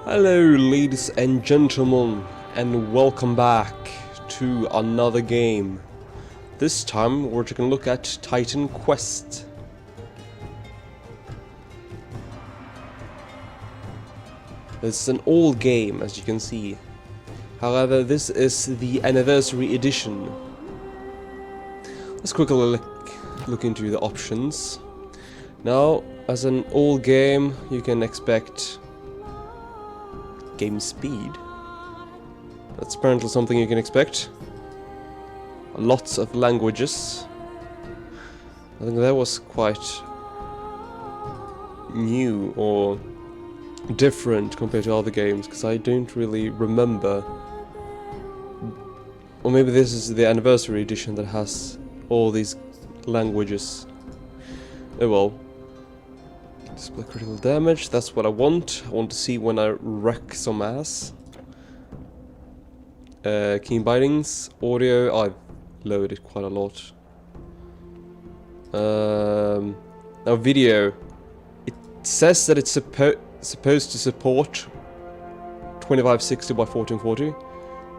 Hello ladies and gentlemen, and welcome back to another game. This time we're taking a look at Titan Quest. This is an old game, as you can see. However, this is the anniversary edition. Let's quickly look into the options. Now, as an old game, you can expect game speed. That's apparently something you can expect. Lots of languages. I think that was quite new or different compared to other games, because I don't really remember. Or maybe this is the anniversary edition that has all these languages. Oh well. Display critical damage, that's what I want. I want to see when I wreck some ass. Keen bindings, audio, I've loaded quite a lot. Now video. It says that it's supposed to support 2560 by 1440,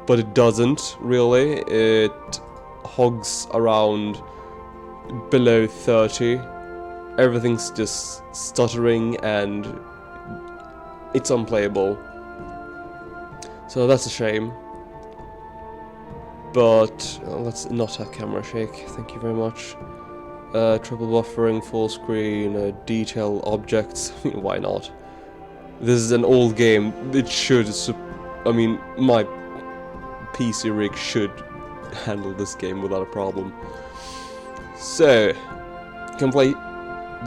but it doesn't really. It hogs around below 30. Everything's just stuttering and it's unplayable. So that's a shame. But let's not have camera shake, thank you very much. Triple buffering, full screen, detail objects, why not? This is an old game, it should, I mean, my PC rig should handle this game without a problem. So, you can play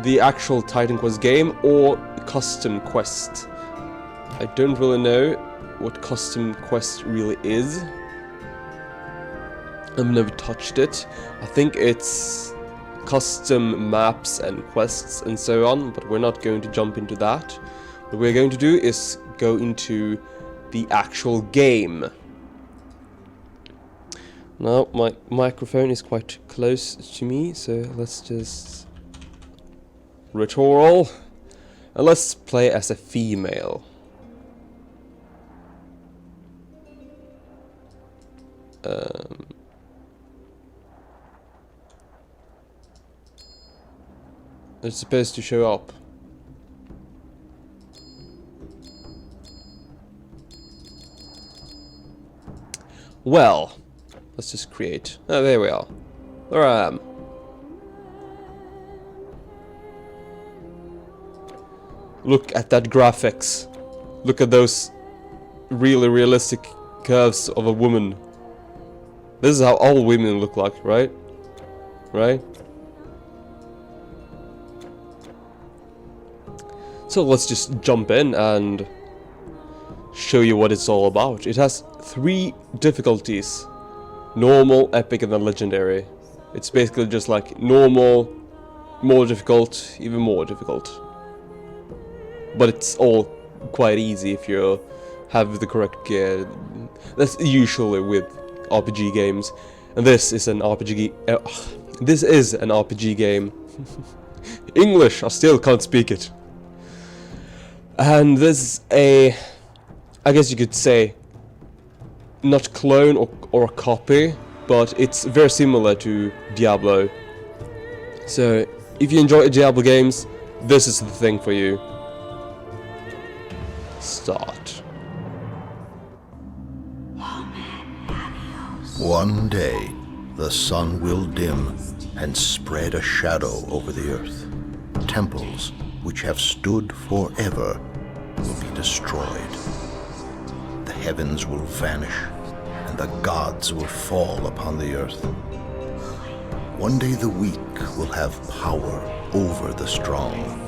the actual Titan Quest game or Custom Quest. I don't really know what Custom Quest really is. I've never touched it. I think it's custom maps and quests and so on, but we're not going to jump into that. What we're going to do is go into the actual game. Now, my microphone is quite close to me, so let's just ritual, and let's play as a female. It's supposed to show up. Well, let's just create. Oh, there we are. There I am. Look at that graphics. Look at those really realistic curves of a woman. This is how all women look like, right? Right? So let's just jump in and show you what it's all about. It has 3 difficulties. Normal, epic, and then legendary. It's basically just like normal, more difficult, even more difficult. But it's all quite easy if you have the correct gear. That's usually with RPG games. And this is an RPG this is an RPG game. English, I still can't speak it. And this is a, I guess you could say, not clone or a copy, but it's very similar to Diablo. So if you enjoy Diablo games, this is the thing for you. Start. One day, the sun will dim and spread a shadow over the earth. Temples, which have stood forever, will be destroyed. The heavens will vanish, and the gods will fall upon the earth. One day the weak will have power over the strong.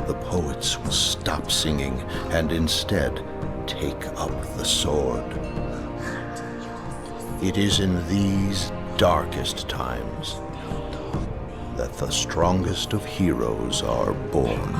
The poets will stop singing and instead take up the sword. It is in these darkest times that the strongest of heroes are born.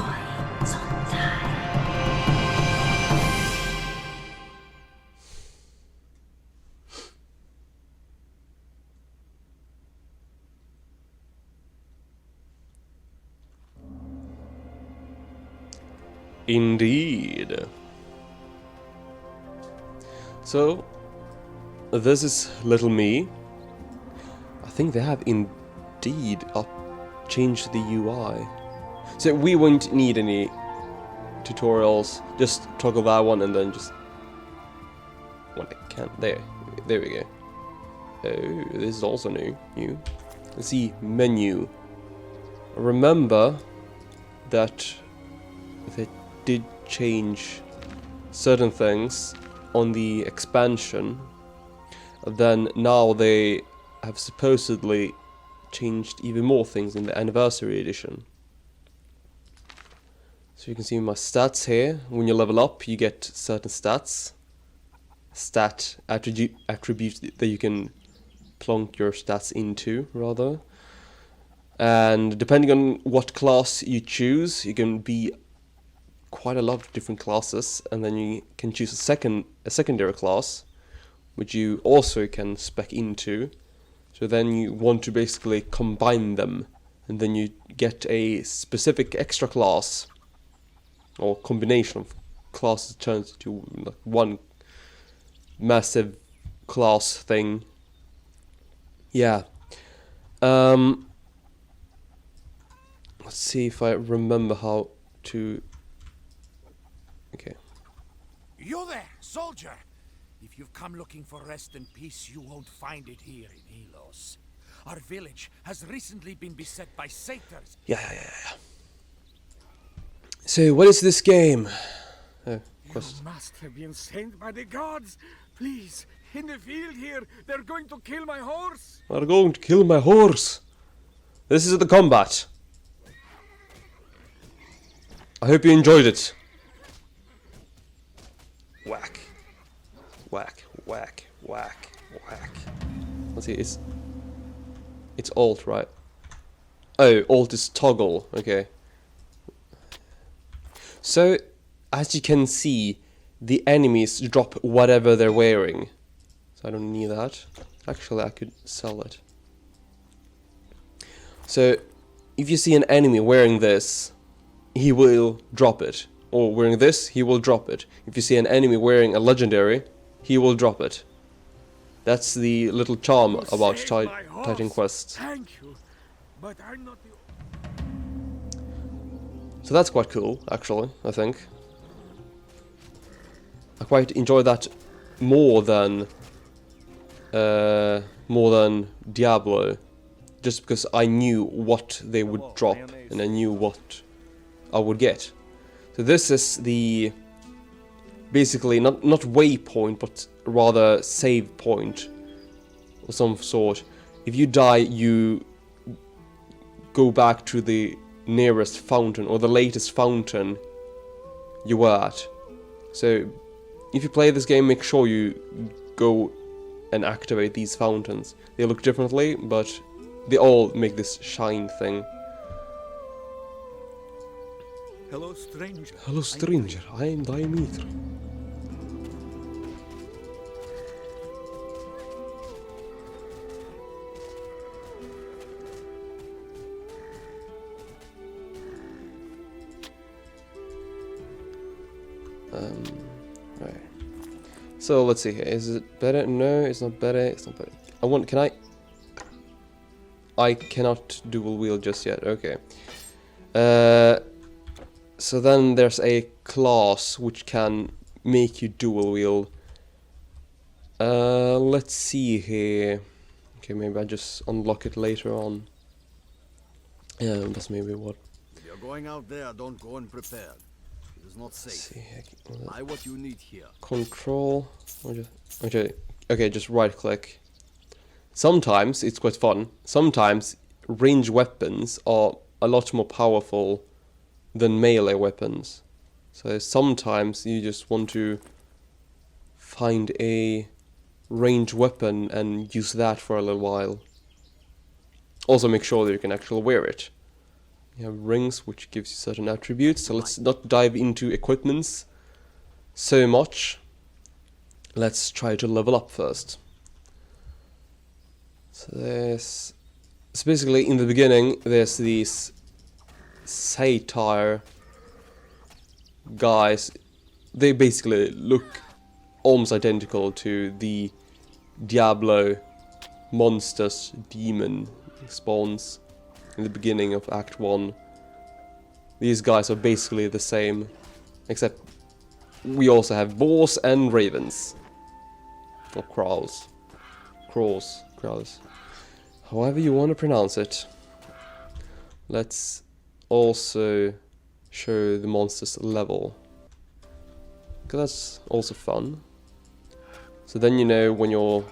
Indeed. So, this is little me. I think they have indeed changed the UI. So we won't need any tutorials. Just toggle that one and then just... Well, I can't. There we go. Oh, this is also new. Let's see, menu. Remember that they did change certain things on the expansion. Then now they have supposedly changed even more things in the anniversary edition. So you can see my stats here. When you level up, you get certain stats. Stat attributes that you can plonk your stats into, rather. And depending on what class you choose, you can be quite a lot of different classes, and then you can choose a secondary class, which you also can spec into. So then you want to basically combine them, and then you get a specific extra class, or combination of classes turns into like one massive class thing. Yeah. Let's see if I remember how to... Okay. You there, soldier! If you've come looking for rest and peace, you won't find it here in Elos. Our village has recently been beset by satyrs. Yeah. So, what is this game? You must have been sent by the gods. Please, in the field here, they're going to kill my horse. They're going to kill my horse. This is the combat. I hope you enjoyed it. Whack. Whack, whack, whack, whack. Let's see, it's alt, right? Oh, alt is toggle, okay. So, as you can see, the enemies drop whatever they're wearing. So I don't need that. Actually, I could sell it. So, if you see an enemy wearing this, he will drop it. Or wearing this, he will drop it. If you see an enemy wearing a legendary, he will drop it. That's the little charm about Titan Quest. Thank you, but I'm not the... So that's quite cool, actually, I think. I quite enjoy that more than Diablo, just because I knew what they would drop and I knew what I would get. So this is the basically not waypoint, but rather save point of some sort. If you die, you go back to the nearest fountain or the latest fountain you were at. So if you play this game, make sure you go and activate these fountains. They look differently, but they all make this shine thing. Hello, stranger. Hello, stranger. I am Dimitri. Right. So let's see here. Is it better? No, it's not better. It's not better. I cannot dual wield just yet. Okay. So then there's a class which can make you dual wield. Let's see here. Okay, maybe I just unlock it later on. That's maybe what. If you're going out there, don't go unprepared. It is not safe. See, Buy what you need here. Control. Okay, just right click. Sometimes it's quite fun. Sometimes ranged weapons are a lot more powerful than melee weapons. So sometimes you just want to find a ranged weapon and use that for a little while. Also make sure that you can actually wear it. You have rings which gives you certain attributes, so let's not dive into equipments so much. Let's try to level up first. So basically in the beginning there's these satyr guys. They basically look almost identical to the Diablo monsters demon spawns in the beginning of Act 1. These guys are basically the same, except we also have boars and ravens. Or crows. Crows. However you want to pronounce it. Let's also show the monster's level. Because that's also fun. So then you know when you're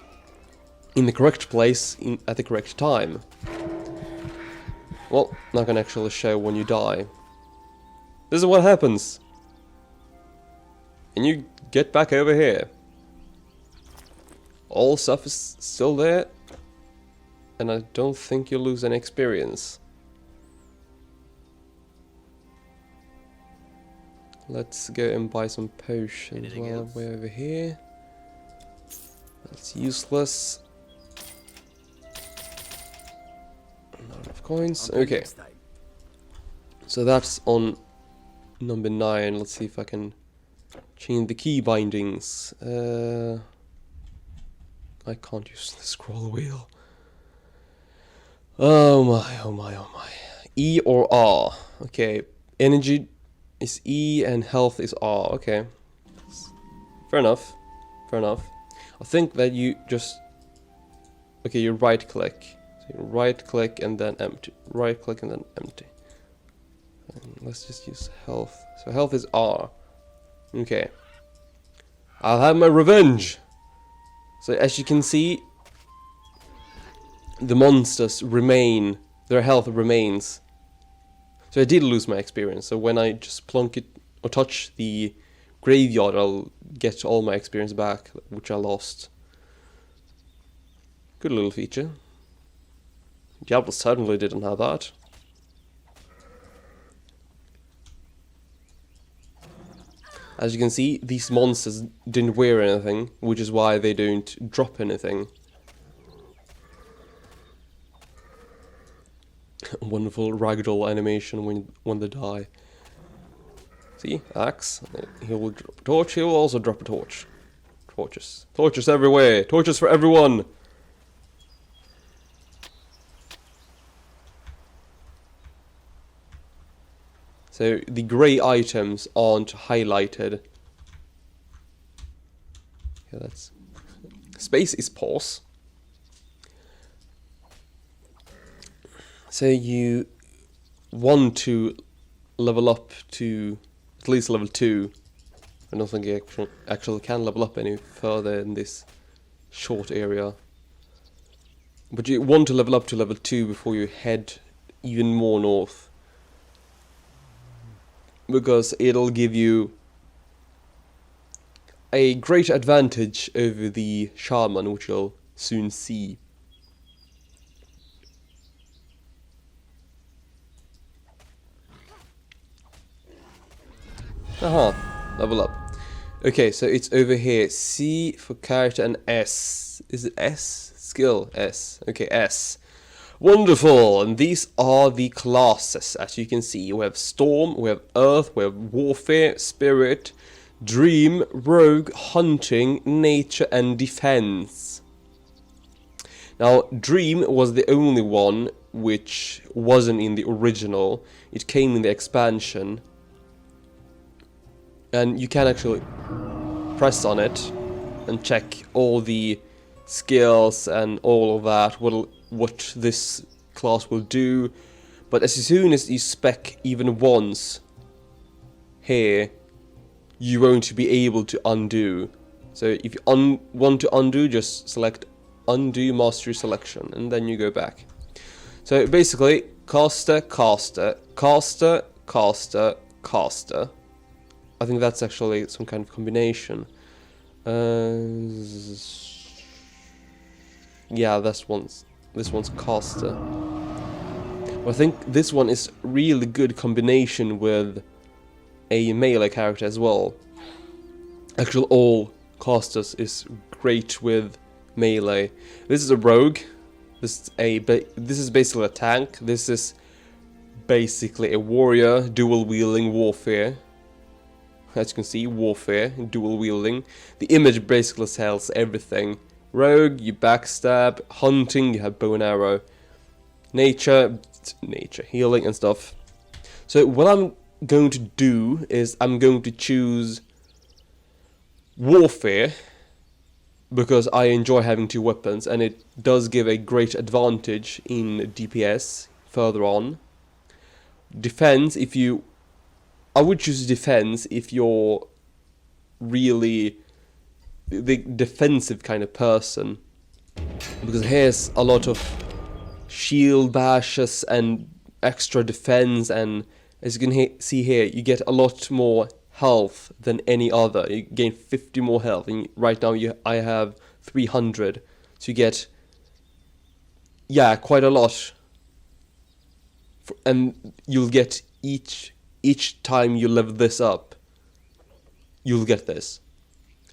in the correct place at the correct time. Well, not gonna actually show when you die. This is what happens. And you get back over here. All stuff is still there. And I don't think you lose any experience. Let's go and buy some potions while we're over here. That's useless. Not enough coins. Okay. So that's on number 9. Let's see if I can change the key bindings. I can't use the scroll wheel. Oh my. E or R? Okay. Energy is E and health is R. Okay. Fair enough. I think that you just... Okay, you right click. So you right click and then empty. Right click and then empty. And let's just use health. So health is R. Okay. I'll have my revenge! So as you can see, the monsters remain, their health remains. So I did lose my experience, so when I just plunk it or touch the graveyard, I'll get all my experience back, which I lost. Good little feature. Diablo certainly didn't have that. As you can see, these monsters didn't wear anything, which is why they don't drop anything. Wonderful ragdoll animation when they die. See, axe. He will drop a torch. He will also drop a torch. Torches everywhere. Torches for everyone. So the grey items aren't highlighted. Yeah, that's... Space is pause. So you want to level up to at least level 2. I don't think you actually can level up any further in this short area. But you want to level up to level 2 before you head even more north. Because it'll give you a great advantage over the shaman, which you'll soon see. Aha, level up. Okay, so it's over here. C for character and S. Is it S? Skill, S. Okay, S. Wonderful, and these are the classes, as you can see. We have Storm, we have Earth, we have Warfare, Spirit, Dream, Rogue, Hunting, Nature, and Defense. Now, Dream was the only one which wasn't in the original. It came in the expansion. And you can actually press on it and check all the skills and all of that, what this class will do. But as soon as you spec even once here, you won't be able to undo. So if you want to undo, just select undo mastery selection and then you go back. So basically caster, caster, caster, caster, caster. I think that's actually some kind of combination. Yeah, this one's caster. But I think this one is really good combination with a melee character as well. Actually, all casters is great with melee. This is a rogue. This is basically a tank. This is basically a warrior, dual wielding warfare. as you can see, warfare, dual wielding. The image basically sells everything. Rogue, you backstab. Hunting, you have bow and arrow. Nature, healing and stuff. So what I'm going to do is I'm going to choose warfare, because I enjoy having two weapons, and it does give a great advantage in DPS further on. Defense, I would choose defense if you're really the defensive kind of person, because here's a lot of shield bashes and extra defense, and as you can see here, you get a lot more health than any other. You gain 50 more health, and right now I have 300, so you get, yeah, quite a lot. And you'll get each time you level this up, you'll get this,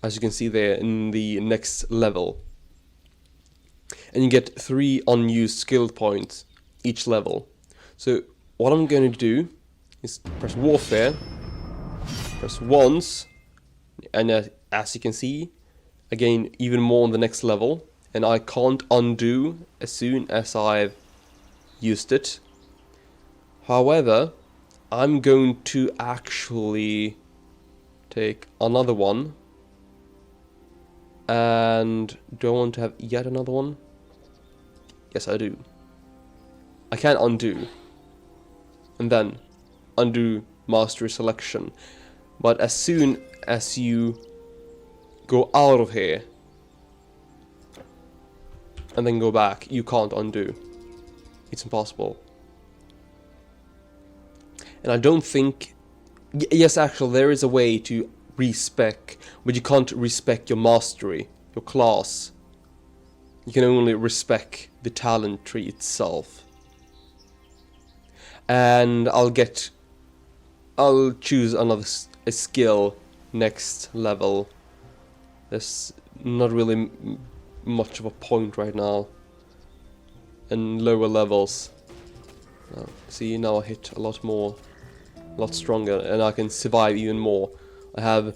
as you can see there in the next level. And you get 3 unused skill points each level. So what I'm going to do is press warfare, press once, and as you can see, again even more on the next level, and I can't undo as soon as I've used it. However, I'm going to actually take another one. And do I want to have yet another one? Yes, I do. I can undo. And then undo mastery selection. But as soon as you go out of here and then go back, you can't undo. It's impossible. And I don't think... Yes, actually, there is a way to respec, but you can't respec your mastery, your class. You can only respec the talent tree itself. And I'll choose a skill next level. There's not really much of a point right now. And lower levels. See, now I hit a lot more. A lot stronger, and I can survive even more. I have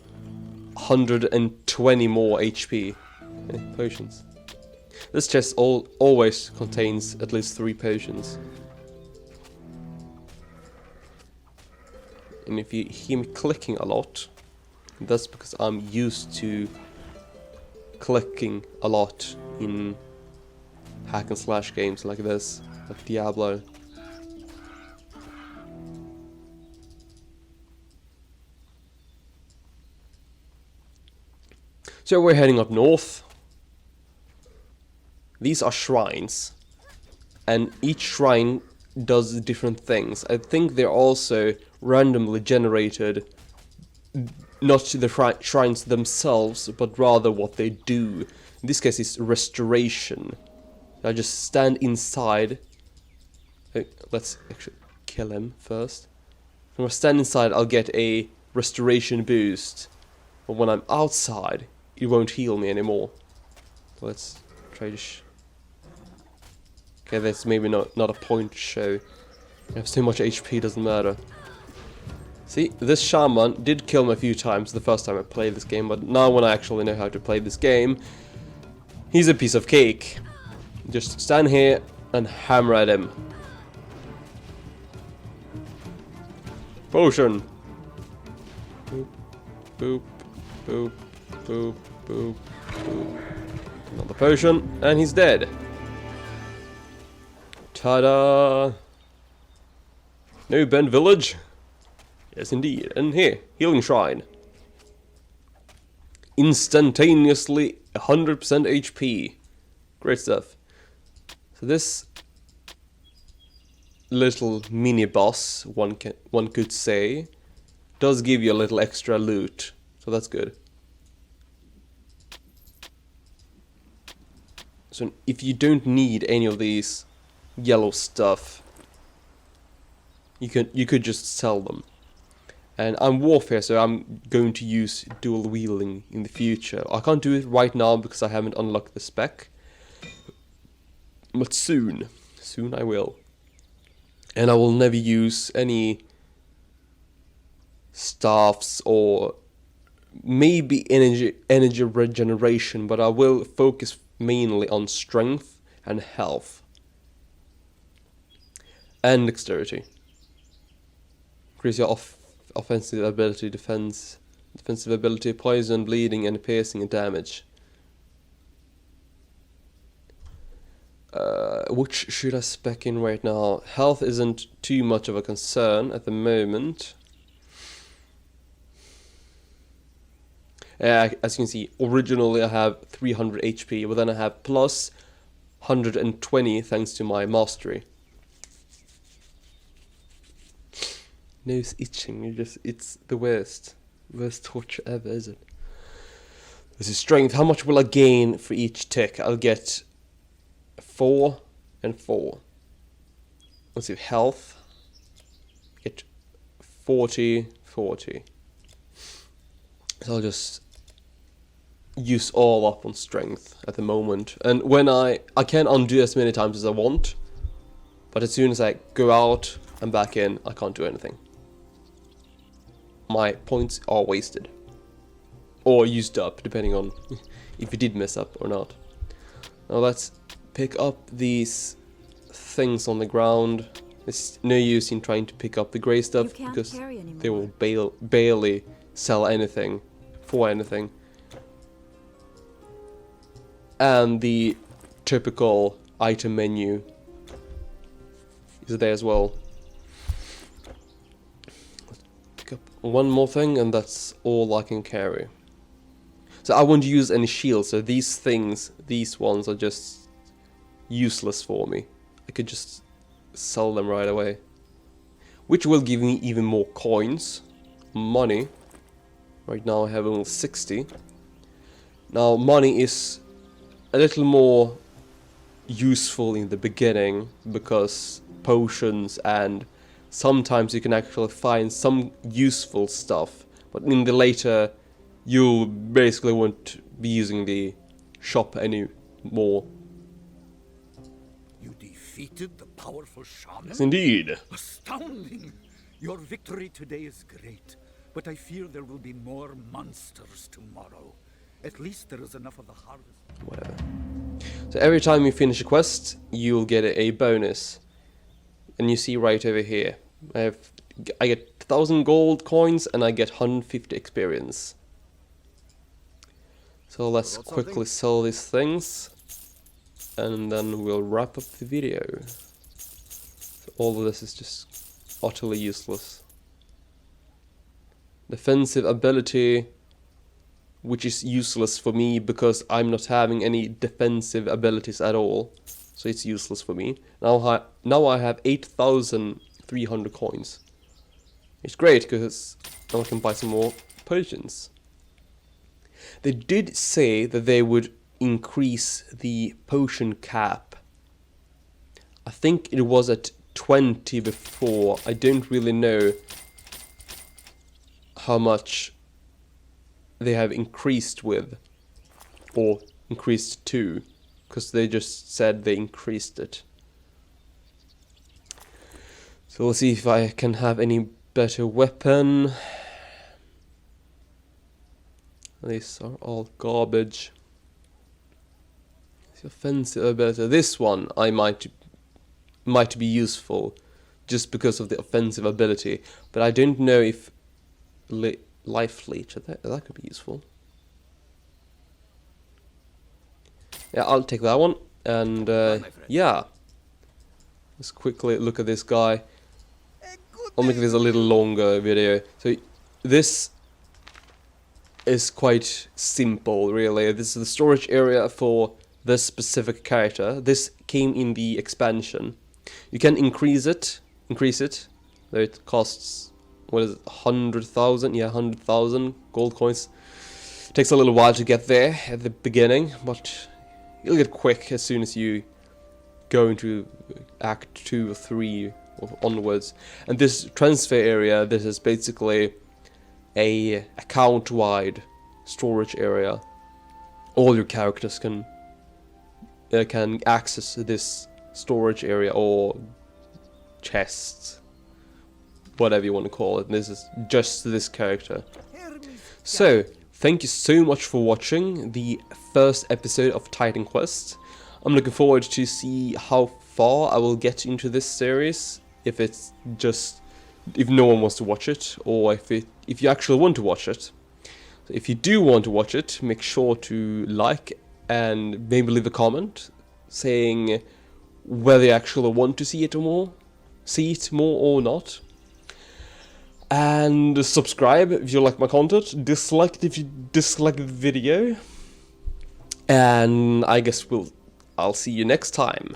120 more HP. Potions. This chest always contains at least 3 potions. And if you hear me clicking a lot, that's because I'm used to clicking a lot in hack and slash games like this, like Diablo. So we're heading up north. These are shrines, and each shrine does different things. I think they're also randomly generated, not to the shrines themselves, but rather what they do. In this case, it's restoration. I just stand inside. Let's actually kill him first. When I stand inside, I'll get a restoration boost, but when I'm outside, it won't heal me anymore. So let's try to okay, that's maybe not a point to show. I have so much HP, doesn't matter. See, this shaman did kill me a few times the first time I played this game, but now when I actually know how to play this game, he's a piece of cake. Just stand here and hammer at him. Potion. Boop, boop, boop. Boop, boop, boop. Another potion, and he's dead. Ta-da! New Bend Village? Yes, indeed. And here, Healing Shrine. Instantaneously 100% HP. Great stuff. So this little mini-boss, one could say, does give you a little extra loot. So that's good. So if you don't need any of these yellow stuff, you could just sell them. And I'm warfare, so I'm going to use dual wielding in the future. I can't do it right now because I haven't unlocked the spec, but soon I will. And I will never use any staffs or maybe energy regeneration, but I will focus mainly on strength and health and dexterity. Increase your offensive ability, defensive ability, poison, bleeding, and piercing and damage. Which should I spec in right now? Health isn't too much of a concern at the moment. As you can see, originally I have 300 HP, but then I have plus 120 thanks to my mastery. Nose itching, it's the worst torture ever, is it? This is strength. How much will I gain for each tick? I'll get 4 and 4. Let's see, health. Get 40. So I'll just use all up on strength at the moment. And when I can undo as many times as I want, but as soon as I go out and back in, I can't do anything. My points are wasted. Or used up, depending on if you did mess up or not. Now let's pick up these things on the ground. There's no use in trying to pick up the grey stuff because they will barely sell anything for anything. And the typical item menu is there as well. Let's pick up one more thing and that's all I can carry. So I won't use any shields, so these ones are just useless for me. I could just sell them right away. Which will give me even more coins, money. Right now I have only 60. Now money is a little more useful in the beginning because potions and sometimes you can actually find some useful stuff. But in the later you basically won't be using the shop anymore. You defeated the powerful shaman? Yes, indeed. Astounding! Your victory today is great, but I fear there will be more monsters tomorrow. At least there is enough of the harvest. Whatever. So every time you finish a quest, you'll get a bonus. And you see right over here, I get 1,000 gold coins and I get 150 experience. So let's quickly sell these things, and then we'll wrap up the video. So all of this is just utterly useless. Defensive ability, which is useless for me because I'm not having any defensive abilities at all. So it's useless for me. Now I have 8,300 coins. It's great because now I can buy some more potions. They did say that they would increase the potion cap. I think it was at 20 before. I don't really know how much they have increased with, or increased to, because they just said they increased it. So we'll see if I can have any better weapon. These are all garbage. The offensive ability. This one I might be useful just because of the offensive ability, but I don't know if life leech that could be useful. Yeah, I'll take that one. And yeah, let's quickly look at this guy. I'll make this a little longer video. So this is quite simple, really. This is the storage area for this specific character. This came in the expansion. You can increase it. Though it costs, what is it, 100,000? Yeah, 100,000 gold coins. Takes a little while to get there at the beginning, but you'll get quick as soon as you go into Act 2 or 3 or onwards. And this transfer area, this is basically a account-wide storage area. All your characters can access this storage area or chests. whatever you want to call it. This is just this character. So, thank you so much for watching the first episode of Titan Quest. I'm looking forward to see how far I will get into this series, if no one wants to watch it, or if you actually want to watch it. So if you do want to watch it, make sure to like and maybe leave a comment saying whether you actually want to see it more or not. And subscribe if you like my content, dislike it if you dislike the video. And I guess I'll see you next time.